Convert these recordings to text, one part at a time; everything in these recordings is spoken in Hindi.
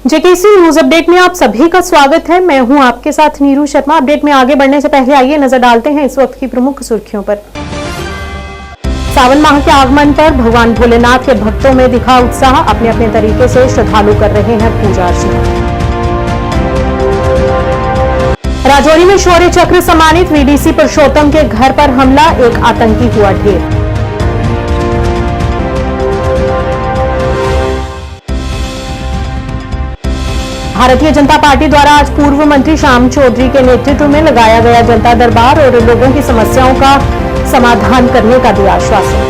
जेकेसी न्यूज अपडेट में आप सभी का स्वागत है। मैं हूं आपके साथ नीरू शर्मा। अपडेट में आगे बढ़ने से पहले आइए नजर डालते हैं इस वक्त की प्रमुख सुर्खियों पर। सावन माह के आगमन पर भगवान भोलेनाथ के भक्तों में दिखा उत्साह। अपने अपने तरीके से श्रद्धालु कर रहे हैं पूजा अर्चना। राजौरी में शौर्य चक्र सम्मानित वीडीसी पुरुषोत्तम के घर पर हमला, एक आतंकी हुआ ढेर। भारतीय जनता पार्टी द्वारा आज पूर्व मंत्री श्याम चौधरी के नेतृत्व में लगाया गया जनता दरबार और लोगों की समस्याओं का समाधान करने का दिया आश्वासन।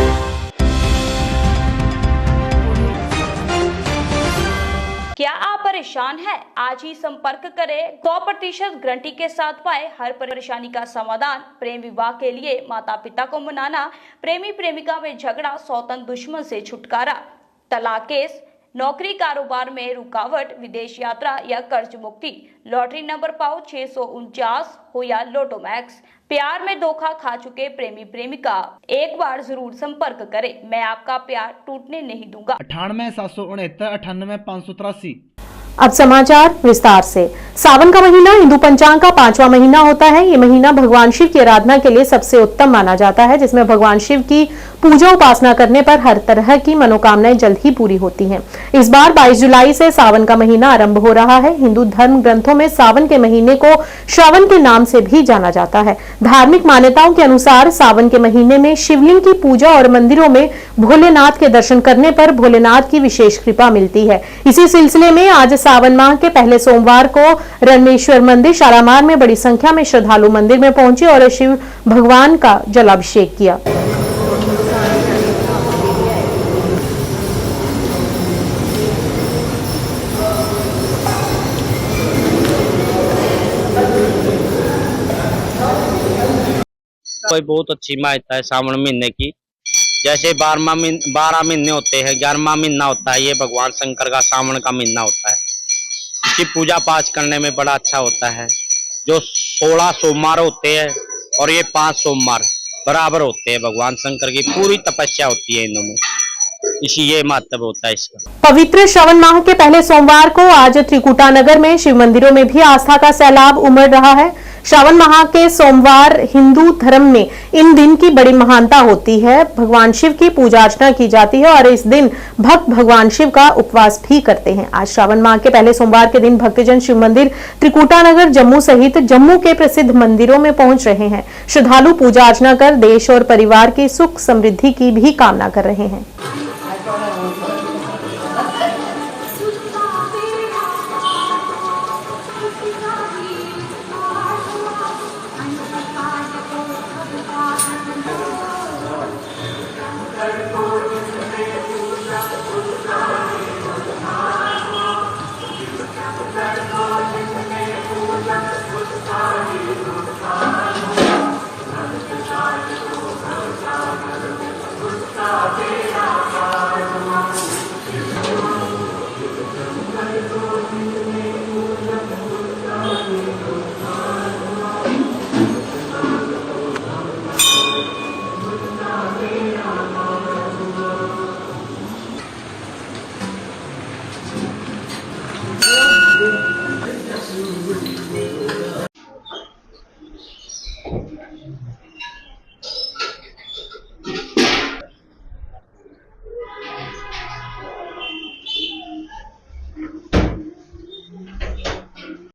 क्या आप परेशान हैं? आज ही संपर्क करें। 100% गारंटी के साथ पाए हर परेशानी का समाधान। प्रेम विवाह के लिए माता पिता को मनाना, प्रेमी प्रेमिका में झगड़ा, सौतन दुश्मन से छुटकारा, तलाक केस, नौकरी कारोबार में रुकावट, विदेश यात्रा या कर्ज मुक्ति, लॉटरी नंबर पाओ 649 हो या लोटो मैक्स, प्यार में धोखा खा चुके प्रेमी प्रेमिका, एक बार जरूर संपर्क करें। मैं आपका प्यार टूटने नहीं दूंगा। 98 769 98 583। अब समाचार विस्तार से। सावन का महीना हिंदू पंचांग का 5वां महीना होता है। ये महीना भगवान शिव की आराधना के लिए सबसे उत्तम माना जाता है, जिसमें भगवान शिव की पूजा उपासना करने पर हर तरह की मनोकामनाएं जल्द ही पूरी होती हैं। इस बार 22 जुलाई से सावन का महीना आरंभ हो रहा है। हिंदू धर्म ग्रंथों में सावन के महीने को श्रावण के नाम से भी जाना जाता है। धार्मिक मान्यताओं के अनुसार सावन के महीने में शिवलिंग की पूजा और मंदिरों में भोलेनाथ के दर्शन करने पर भोलेनाथ की विशेष कृपा मिलती है। इसी सिलसिले में आज सावन माह के पहले सोमवार को रणमेश्वर मंदिर शालामार में बड़ी संख्या में श्रद्धालु मंदिर में पहुंचे और शिव भगवान का जलाभिषेक किया। कोई बहुत अच्छी मान्यता है सावन महीने की। जैसे 12 महीने होते हैं, 11वां महीना होता है, ये भगवान शंकर का सावन का महीना होता है। इसकी पूजा पाठ करने में बड़ा अच्छा होता है। जो 16 सोमवार होते हैं और ये 5 सोमवार बराबर होते हैं। भगवान शंकर की पूरी तपस्या होती है इनमें, इसी ये महत्व होता है इसका। पवित्र श्रावण माह के पहले सोमवार को आज त्रिकुटानगर में शिव मंदिरों में भी आस्था का सैलाब उमड़ रहा है। श्रावण माह के सोमवार हिंदू धर्म में इन दिन की बड़ी महानता होती है। भगवान शिव की पूजा अर्चना की जाती है और इस दिन भक्त भगवान शिव का उपवास भी करते हैं। आज श्रावण माह के पहले सोमवार के दिन भक्तजन शिव मंदिर त्रिकुटानगर जम्मू सहित जम्मू के प्रसिद्ध मंदिरों में पहुंच रहे हैं। श्रद्धालु पूजा अर्चना कर देश और परिवार की सुख समृद्धि की भी कामना कर रहे हैं।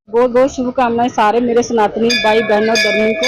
बहुत बहुत शुभकामनाएं सारे मेरे सनातनी भाई बहनों धर्मी को।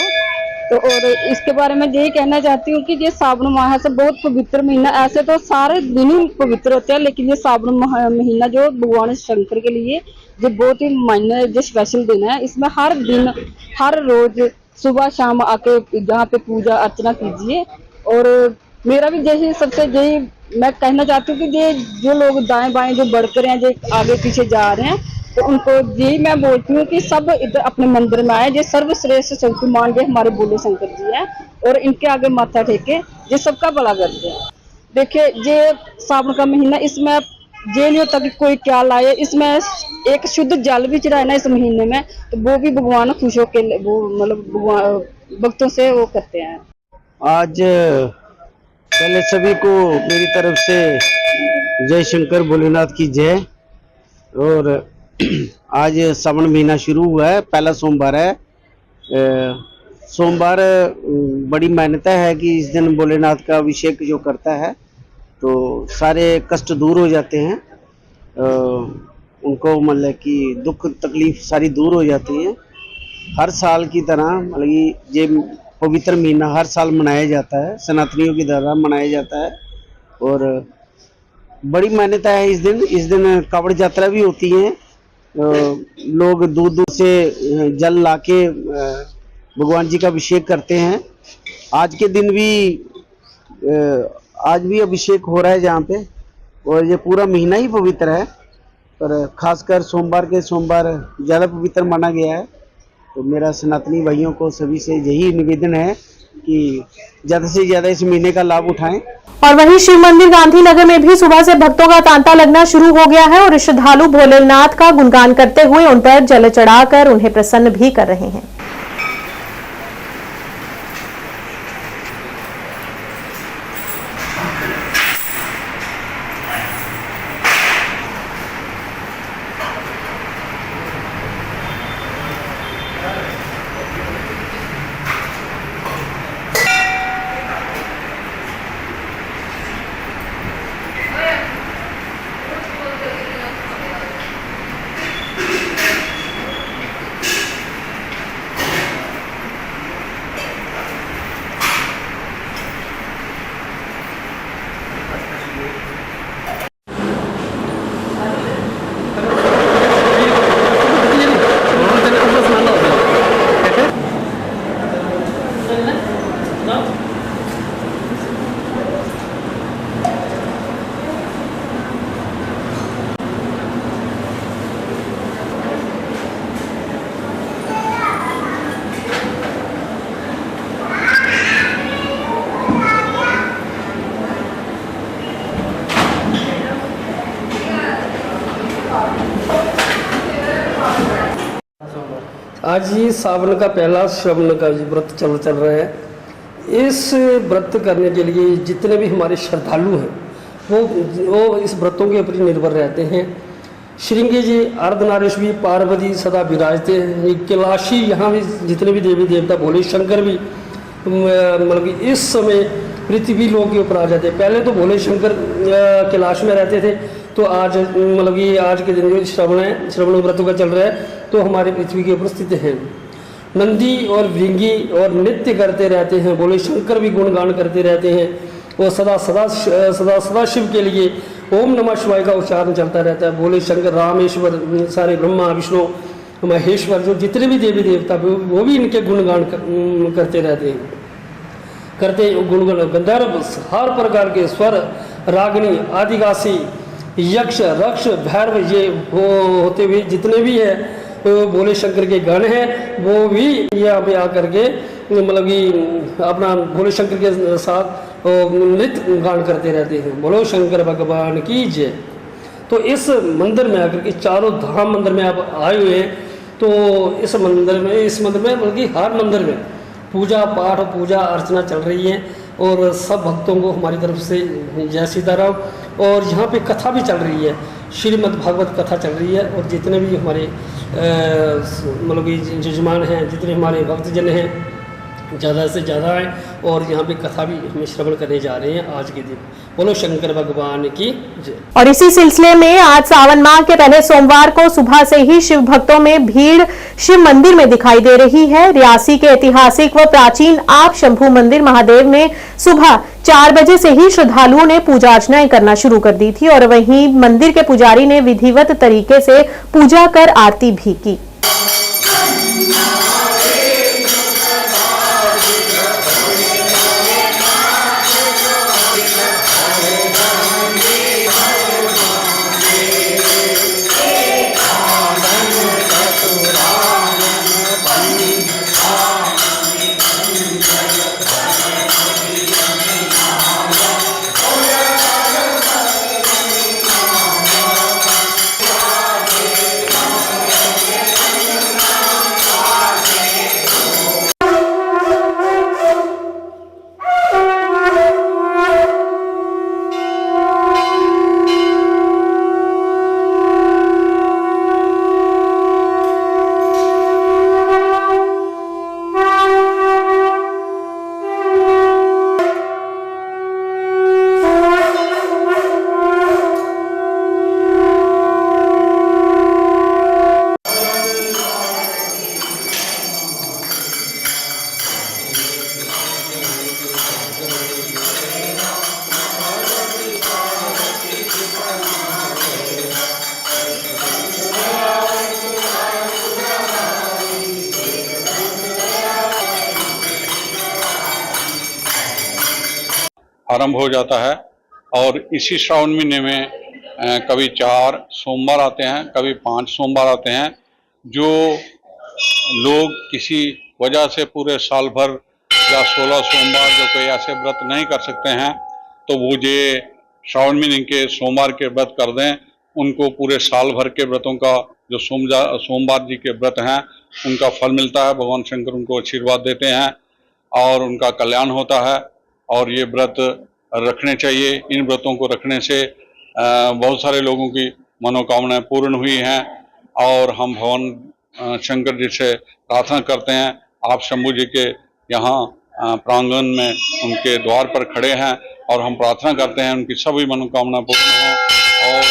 तो और इसके बारे में यही कहना चाहती हूँ कि ये सावन माह से बहुत पवित्र महीना। ऐसे तो सारे दिन ही पवित्र होते हैं, लेकिन ये सावन महीना जो भगवान शंकर के लिए जो बहुत ही मायने जो स्पेशल दिन है। इसमें हर दिन हर रोज सुबह शाम आके यहाँ पे पूजा अर्चना कीजिए। और मेरा भी यही सबसे यही मैं कहना चाहती हूँ कि ये जो लोग दाएं बाएं जो बढ़कर हैं, जो आगे पीछे जा रहे हैं, तो उनको यही मैं बोलती हूँ कि सब इधर अपने मंदिर में आए। ये सर्वश्रेष्ठ शक्तिमान जो हमारे भोले शंकर जी हैं और इनके आगे माथा टेके, ये सबका भला करते हैं। देखिए ये सावन का महीना, इसमें ये नहीं होता कि कोई क्या लाए, इसमें एक शुद्ध जल भी चढ़ाए ना इस महीने में, तो वो भी भगवान खुश होके वो मतलब भगवान भक्तों से वो करते हैं। आज पहले सभी को मेरी तरफ से जय शंकर भोलेनाथ की जय। और आज सावन महीना शुरू हुआ है, पहला सोमवार है। सोमवार बड़ी मान्यता है कि इस दिन भोलेनाथ का अभिषेक जो करता है तो सारे कष्ट दूर हो जाते हैं। उनको मतलब कि दुख तकलीफ सारी दूर हो जाती है। हर साल की तरह मतलब कि ये पवित्र महीना हर साल मनाया जाता है, सनातनियों की तरह मनाया जाता है और बड़ी मान्यता है। इस दिन कावड़ यात्रा भी होती है। लोग दूर दूर से जल लाके भगवान जी का अभिषेक करते हैं। आज के दिन भी आज भी अभिषेक हो रहा है जहाँ पे, और ये पूरा महीना ही पवित्र है, पर खासकर सोमवार ज़्यादा पवित्र माना गया है। तो मेरा सनातनी भाइयों को सभी से यही निवेदन है कि ज़्यादा से ज़्यादा इस महीने का लाभ उठाएं। और वहीं शिव मंदिर गांधीनगर में भी सुबह से भक्तों का तांता लगना शुरू हो गया है और श्रद्धालु भोलेनाथ का गुणगान करते हुए उन पर जल चढ़ाकर उन्हें प्रसन्न भी कर रहे हैं। आज ही सावन का पहला श्रवण का व्रत चल रहा है। इस व्रत करने के लिए जितने भी हमारे श्रद्धालु हैं वो इस व्रतों के ऊपर निर्भर रहते हैं। श्रृंगी जी अर्धनारीश्वरी पार्वती सदा विराजते हैं। कैलाशी यहाँ भी जितने भी देवी देवता भोले शंकर भी मतलब कि इस समय पृथ्वी लोक के ऊपर आ जाते हैं। पहले तो भोले शंकर कैलाश में रहते थे, तो आज मतलब कि आज के दिन जो श्रवण व्रतों का चल रहा है तो हमारे पृथ्वी के ऊपर स्थित हैं। नंदी और भृंगी और नृत्य करते रहते हैं, भोले शंकर भी गुणगान करते रहते हैं और सदा शिव के लिए ओम नमः शिवाय का उच्चारण चलता रहता है। भोले शंकर रामेश्वर सारे ब्रह्मा विष्णु महेश्वर जो जितने भी देवी देवता वो भी इनके गुणगान करते रहते हैं। गुणगान गंधर्व हर प्रकार के स्वर रागिनी आदिवासी यक्ष रक्ष भैरव ये वो होते हुए जितने भी है भोले शंकर के गण हैं वो भी यहाँ पे आकर के मतलब कि अपना भोले शंकर के साथ नृत्य गान करते रहते हैं। बोलो शंकर भगवान की जय। तो इस मंदिर में आकर के चारों धाम मंदिर में आप आए हुए हैं, तो इस मंदिर में बल्कि हर मंदिर में पूजा पाठ पूजा अर्चना चल रही है और सब भक्तों को हमारी तरफ से जय सीताराम। और यहाँ पे कथा भी चल रही है, श्रीमद् भागवत कथा चल रही है और जितने भी हमारे मतलब कि यजमान हैं, जितने हमारे भक्तजन हैं ज़्यादा से ज़्यादा है और यहाँ पे कथा भी हम श्रवण करने जा रहे हैं आज के दिन। बोलो शंकर भगवान की जय। और इसी सिलसिले में आज सावन माह के पहले सोमवार को सुबह से ही शिव भक्तों में भीड़ शिव मंदिर में दिखाई दे रही है। रियासी के ऐतिहासिक व प्राचीन आप शंभू मंदिर महादेव में सुबह 4 बजे से ही श्रद्धालुओं ने पूजा अर्चनाएं करना शुरू कर दी थी और वहीं मंदिर के पुजारी ने विधिवत तरीके से पूजा कर आरती भी की। आरंभ हो जाता है। और इसी श्रावण महीने में कभी 4 सोमवार आते हैं, कभी 5 सोमवार आते हैं। जो लोग किसी वजह से पूरे साल भर या 16 सोमवार जो कोई ऐसे व्रत नहीं कर सकते हैं, तो वो ये श्रावण महीने के सोमवार के व्रत कर दें। उनको पूरे साल भर के व्रतों का जो सोमवार जी के व्रत हैं उनका फल मिलता है। भगवान शंकर उनको आशीर्वाद देते हैं और उनका कल्याण होता है। और ये व्रत रखने चाहिए। इन व्रतों को रखने से बहुत सारे लोगों की मनोकामनाएं पूर्ण हुई हैं। और हम भगवान शंकर जी से प्रार्थना करते हैं। आप शंभू जी के यहाँ प्रांगण में उनके द्वार पर खड़े हैं और हम प्रार्थना करते हैं उनकी सभी मनोकामना पूर्ण हों और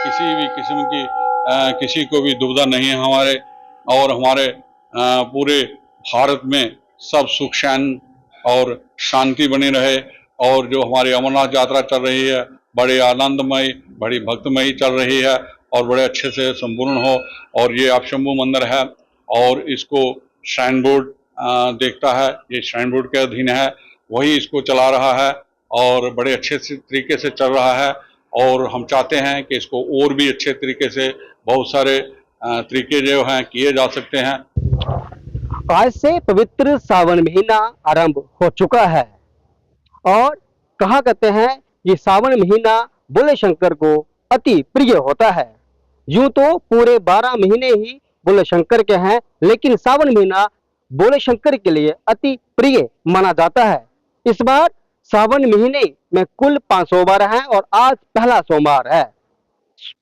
किसी भी किस्म की किसी को भी दुविधा नहीं है हमारे। और हमारे पूरे भारत में सब सुख शांति और शांति बनी रहे। और जो हमारी अमरनाथ यात्रा चल रही है बड़े आनंदमय, बड़ी भक्तमयी चल रही है और बड़े अच्छे से संपूर्ण हो। और ये आप शंभू मंदिर है और इसको श्राइन बोर्ड देखता है। ये श्राइन बोर्ड के अधीन है, वही इसको चला रहा है और बड़े अच्छे से तरीके से चल रहा है। और हम चाहते हैं कि इसको और भी अच्छे तरीके से बहुत सारे तरीके जो हैं किए जा सकते हैं। आज से पवित्र सावन महीना आरंभ हो चुका है और कहा करते हैं ये सावन महीना भोले शंकर को अति प्रिय होता है। यूं तो पूरे 12 महीने ही भोले शंकर के हैं, लेकिन सावन महीना भोले शंकर के लिए अति प्रिय माना जाता है। इस बार सावन महीने में कुल 5 सोमवार हैं और आज पहला सोमवार है।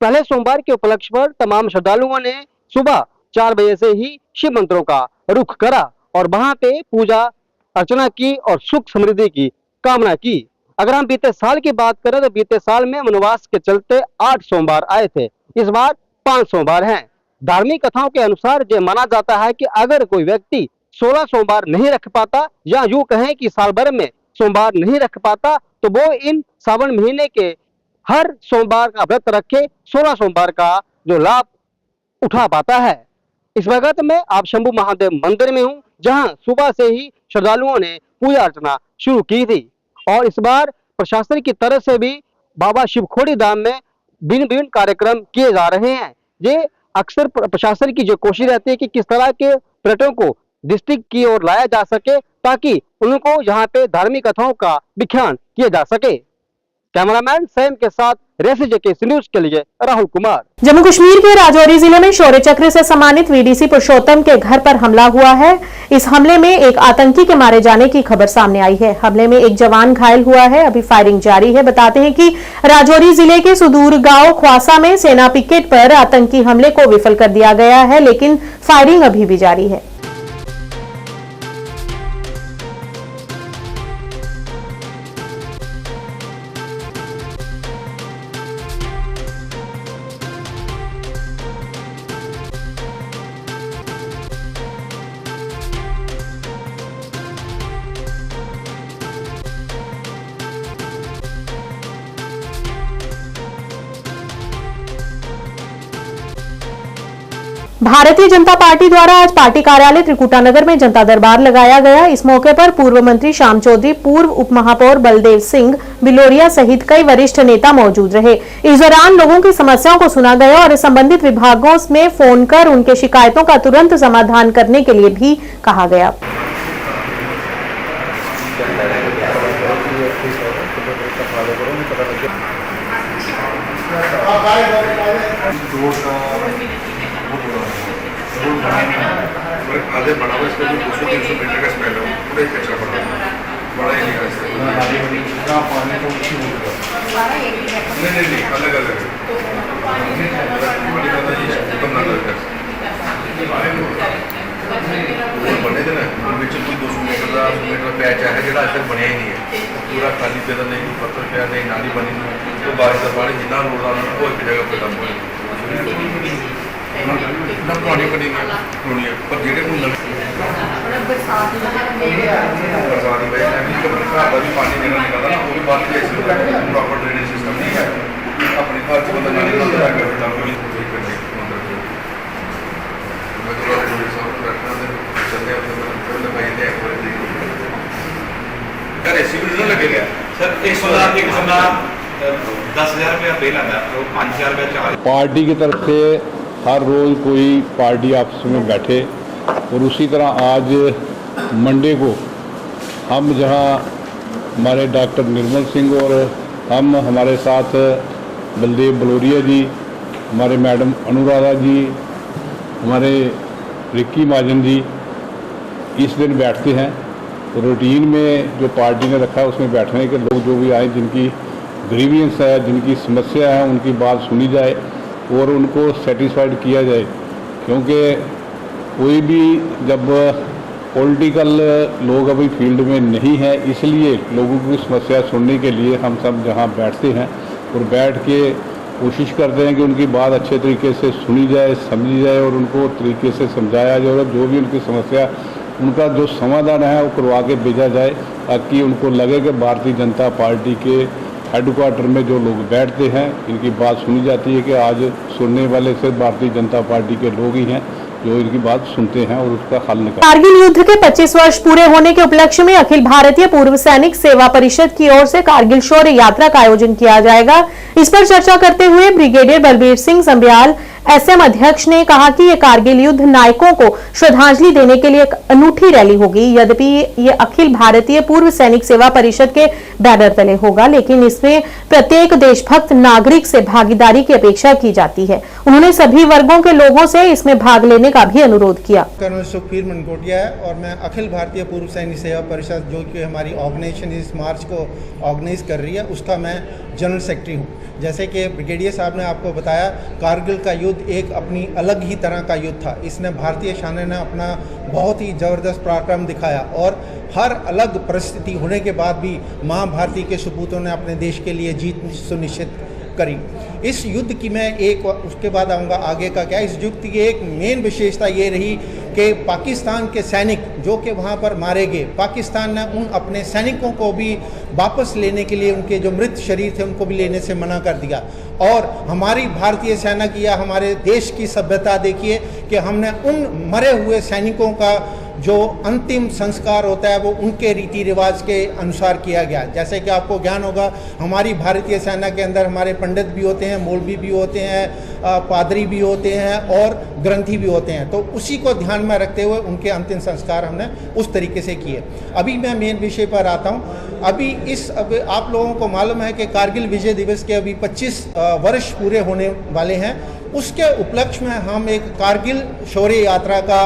पहले सोमवार के उपलक्ष्य पर तमाम श्रद्धालुओं ने सुबह 4 बजे से ही शिव मंदिरों का रुख करा और वहां पे पूजा अर्चना की और सुख समृद्धि की कामना की। अगर हम बीते साल की बात करें तो बीते साल में वनवास के चलते 8 सोमवार आए थे, इस बार 5 सोमवार हैं। धार्मिक कथाओं के अनुसार ये माना जाता है कि अगर कोई व्यक्ति 16 सोमवार नहीं रख पाता या यूं कहें कि साल भर में सोमवार नहीं रख पाता तो वो इन सावन महीने के हर सोमवार का व्रत रखे 16 सोमवार का जो लाभ उठा पाता है। इस वक्त में आप शंभू महादेव मंदिर में हूँ, जहां सुबह से ही श्रद्धालुओं ने पूजा अर्चना शुरू की थी। और इस बार प्रशासन की तरफ से भी बाबा शिवखोड़ी धाम में भिन्न भिन्न कार्यक्रम किए जा रहे हैं। ये अक्सर प्रशासन की जो कोशिश रहती है कि किस तरह के पर्यटकों को डिस्ट्रिक्ट की ओर लाया जा सके ताकि उनको यहाँ पे धार्मिक कथाओं का व्याख्यान किया जा सके। कैमरामैन सैम के साथ रेसी जेके न्यूज के लिए राहुल कुमार। जम्मू कश्मीर के राजौरी जिले में शौर्य चक्र से सम्मानित वीडीसी पुरुषोत्तम के घर पर हमला हुआ है। इस हमले में एक आतंकी के मारे जाने की खबर सामने आई है। हमले में एक जवान घायल हुआ है। अभी फायरिंग जारी है। बताते हैं कि राजौरी जिले के सुदूर गांव ख्वासा में सेना पिकेट पर आतंकी हमले को विफल कर दिया गया है, लेकिन फायरिंग अभी भी जारी है। भारतीय जनता पार्टी द्वारा आज पार्टी कार्यालय त्रिकुटानगर में जनता दरबार लगाया गया। इस मौके पर पूर्व मंत्री श्याम चौधरी, पूर्व उप महापौर बलदेव सिंह बिलोरिया सहित कई वरिष्ठ नेता मौजूद रहे। इस दौरान लोगों की समस्याओं को सुना गया और संबंधित विभागों में फोन कर उनके शिकायतों का तुरंत समाधान करने के लिए भी कहा गया। आधे बड़ा हुआ इसका जो 200-300 मीटर का स्पेल है पूरा एक कचरा पड़ा है, बड़ा ही नहीं है। नहीं अलग अलग है। बने थे ना कोई 200 मीटर पैच है जो अज तक बनया ही नहीं है। पूरा खाली पेदा नहीं, कोई पत्थर पिया नहीं, नाली बनी नहीं। तो बारिश का पानी जितना रोड रहा है वो एक जगह पर डंप हो ना पुरानी बनी है पर जेडे को बरसात भी पानी निकलता ना वो भी बात प्रॉपर ड्रेनेज सिस्टम नहीं है। अपने घर से बंदा नाली रेसिपी लगे गया सर 100,000 एक बंदा 10,000 रुपया बिल आता है तो 5,000 रुपया चार्ज। पार्टी की तरफ से हर रोज़ कोई पार्टी आपस में बैठे और उसी तरह आज मंडे को हम जहां हमारे डॉक्टर निर्मल सिंह और हम हमारे साथ बलदेव बलोरिया जी, हमारे मैडम अनुराधा जी, हमारे रिक्की महाजन जी इस दिन बैठते हैं। तो रूटीन में जो पार्टी ने रखा है उसमें बैठने के लोग जो भी आए, जिनकी ग्रीवियंस है, जिनकी समस्या है, उनकी बात सुनी जाए और उनको सेटिस्फाइड किया जाए। क्योंकि कोई भी जब पॉलिटिकल लोग अभी फील्ड में नहीं है, इसलिए लोगों की समस्या सुनने के लिए हम सब जहां बैठते हैं और बैठ के कोशिश करते हैं कि उनकी बात अच्छे तरीके से सुनी जाए, समझी जाए और उनको तरीके से समझाया जाए और जो भी उनकी समस्या, उनका जो समाधान है वो करवा के भेजा जाए, ताकि उनको लगे कि भारतीय जनता पार्टी के हेडक्वार्टर में जो लोग बैठते हैं इनकी बात सुनी जाती है कि आज सुनने वाले सिर्फ भारतीय जनता पार्टी के लोग ही हैं जो इनकी बात सुनते हैं और उसका हल निकालते हैं। कारगिल युद्ध के 25 वर्ष पूरे होने के उपलक्ष्य में अखिल भारतीय पूर्व सैनिक सेवा परिषद की ओर से कारगिल शौर्य यात्रा का आयोजन किया जाएगा। इस पर चर्चा करते हुए ब्रिगेडियर बलबीर सिंह संब्याल एसएम अध्यक्ष ने कहा कि ये कारगिल युद्ध नायकों को श्रद्धांजलि देने के लिए एक अनूठी रैली होगी। यद्यपि ये अखिल भारतीय पूर्व सैनिक सेवा परिषद के बैनर तले होगा, लेकिन इसमें प्रत्येक देशभक्त नागरिक से भागीदारी की अपेक्षा की जाती है। उन्होंने सभी वर्गों के लोगों से इसमें भाग लेने का भी अनुरोध किया। कर्नल सुखबीर मनकोटिया है और मैं अखिल भारतीय पूर्व सैनिक सेवा परिषद, जो कि हमारी ऑर्गेनाइजेशन इस मार्च को ऑर्गेनाइज कर रही है, उसका मैं जनरल सेक्रेटरी हूँ। जैसे कि ब्रिगेडियर साहब ने आपको बताया, कारगिल का युद्ध एक अपनी अलग ही तरह का युद्ध था। इसने भारतीय सेना ने अपना बहुत ही ज़बरदस्त पराक्रम दिखाया और हर अलग परिस्थिति होने के बाद भी माँ भारती के सपूतों ने अपने देश के लिए जीत सुनिश्चित करी। इस युद्ध की मैं एक उसके बाद आऊँगा आगे का क्या, इस युद्ध की एक मेन विशेषता ये रही कि पाकिस्तान के सैनिक जो कि वहाँ पर मारे गए, पाकिस्तान ने उन अपने सैनिकों को भी वापस लेने के लिए, उनके जो मृत शरीर थे उनको भी लेने से मना कर दिया। और हमारी भारतीय सेना की या हमारे देश की सभ्यता देखिए कि हमने उन मरे हुए सैनिकों का जो अंतिम संस्कार होता है वो उनके रीति रिवाज के अनुसार किया गया। जैसे कि आपको ज्ञान होगा, हमारी भारतीय सेना के अंदर हमारे पंडित भी होते हैं, मौलवी भी होते हैं, पादरी भी होते हैं और ग्रंथी भी होते हैं। तो उसी को ध्यान में रखते हुए उनके अंतिम संस्कार हमने उस तरीके से किए। अभी मैं मेन विषय पर आता हूँ। अभी आप लोगों को मालूम है कि कारगिल विजय दिवस के अभी 25 वर्ष पूरे होने वाले हैं। उसके उपलक्ष्य में हम एक कारगिल शौर्य यात्रा का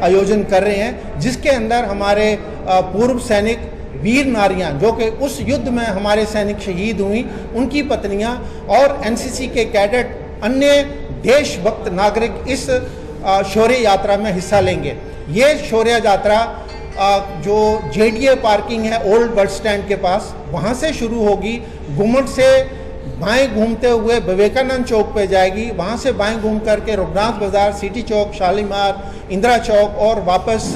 आयोजन कर रहे हैं, जिसके अंदर हमारे पूर्व सैनिक वीर नारियां जो कि उस युद्ध में हमारे सैनिक शहीद हुई, उनकी पत्नियां और एनसीसी के कैडेट, अन्य देशभक्त नागरिक इस शौर्य यात्रा में हिस्सा लेंगे। ये शौर्य यात्रा जो जेडीए पार्किंग है ओल्ड बस स्टैंड के पास, वहाँ से शुरू होगी। गुम्मट से बाएं घूमते हुए विवेकानंद चौक पे जाएगी, वहाँ से बाएं घूम करके रघुनाथ बाजार, सिटी चौक, शालीमार, इंदिरा चौक और वापस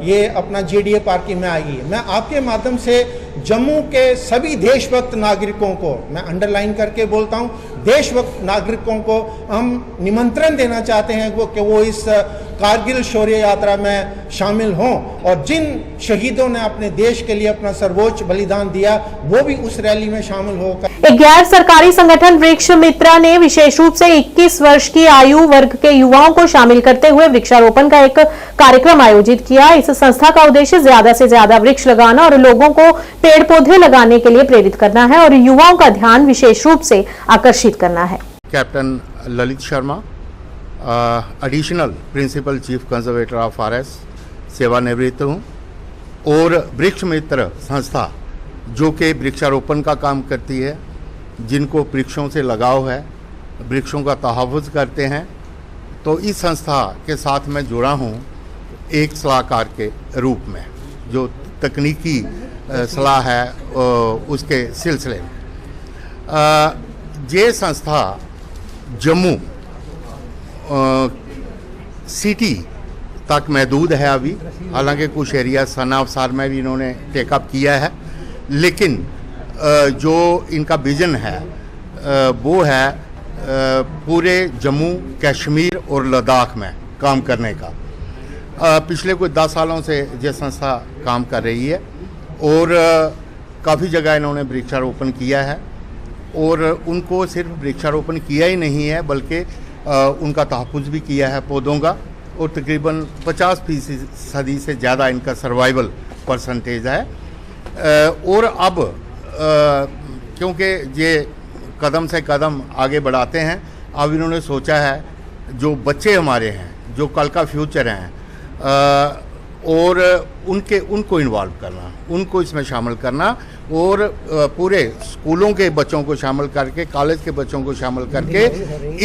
ये अपना जेडीए पार्किंग में आएगी। मैं आपके माध्यम से जम्मू के सभी देशभक्त नागरिकों को, मैं अंडरलाइन करके बोलता हूँ, देशभक्त नागरिकों को हम निमंत्रण देना चाहते हैं कि वो इस कारगिल शौर्य यात्रा में शामिल हों और जिन शहीदों ने अपने देश के लिए अपना सर्वोच्च बलिदान दिया वो भी उस रैली में शामिल होकर। एक गैर सरकारी संगठन वृक्ष मित्रा ने विशेष रूप से 21 वर्ष की आयु वर्ग के युवाओं को शामिल करते हुए वृक्षारोपण का एक कार्यक्रम आयोजित किया। इस संस्था का उद्देश्य ज्यादा से ज्यादा वृक्ष लगाना और लोगों को पेड़ पौधे लगाने के लिए प्रेरित करना है और युवाओं का ध्यान विशेष रूप से आकर्षित करना है। Captain Lalit Sharma, additional principal chief conservator of forest, सेवानिवृत्त हूँ और वृक्ष मित्र संस्था जो कि वृक्षारोपण का काम करती है, जिनको वृक्षों से लगाव है, वृक्षों का तहफ़्फ़ुज़ करते हैं, तो इस संस्था के साथ मैं जुड़ा हूँ एक सलाहकार के रूप में, जो तकनीकी सलाह है उसके सिलसिले में। ये संस्था जम्मू सिटी तक महदूद है अभी, हालांकि कुछ एरिया सन अवसार में भी इन्होंने टेकअप किया है, लेकिन जो इनका विज़न है वो है पूरे जम्मू कश्मीर और लद्दाख में काम करने का। पिछले कुछ 10 सालों से ये संस्था काम कर रही है और काफ़ी जगह इन्होंने वृक्षारोपण किया है और उनको सिर्फ वृक्षारोपण किया ही नहीं है बल्कि उनका तहफ़्फ़ुज़ भी किया है पौधों का, और तकरीबन 50% से ज़्यादा इनका सर्वाइवल परसेंटेज है। और अब क्योंकि ये कदम से कदम आगे बढ़ाते हैं, अब इन्होंने सोचा है जो बच्चे हमारे हैं, जो कल का फ्यूचर हैं, और उनको इन्वॉल्व करना, उनको इसमें शामिल करना, और पूरे स्कूलों के बच्चों को शामिल करके, कॉलेज के बच्चों को शामिल करके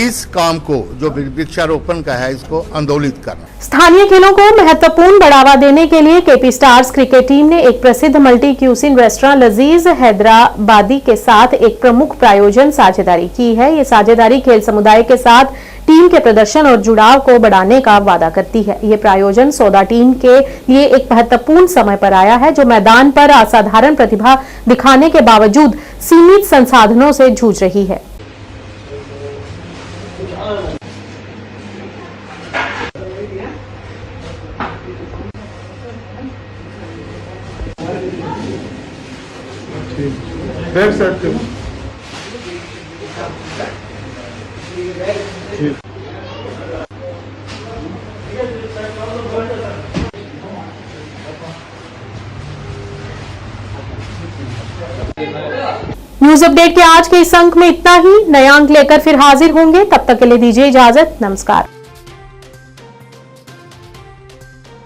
इस काम को जो वृक्षारोपण का है इसको आंदोलित करना। स्थानीय खेलों को महत्वपूर्ण बढ़ावा देने के लिए केपी स्टार्स क्रिकेट टीम ने एक प्रसिद्ध मल्टी क्यूसिन रेस्टोरेंट लजीज हैदराबादी के साथ एक प्रमुख प्रायोजन साझेदारी की है। ये साझेदारी खेल समुदाय के साथ टीम के प्रदर्शन और जुड़ाव को बढ़ाने का वादा करती है। ये प्रायोजन सौदा टीम के लिए एक महत्वपूर्ण समय पर आया है, जो मैदान पर असाधारण प्रतिभा दिखाने के बावजूद सीमित संसाधनों से जूझ रही है। न्यूज अपडेट के आज के इस अंक में इतना ही। नया अंक लेकर फिर हाजिर होंगे, तब तक के लिए दीजिए इजाजत। नमस्कार।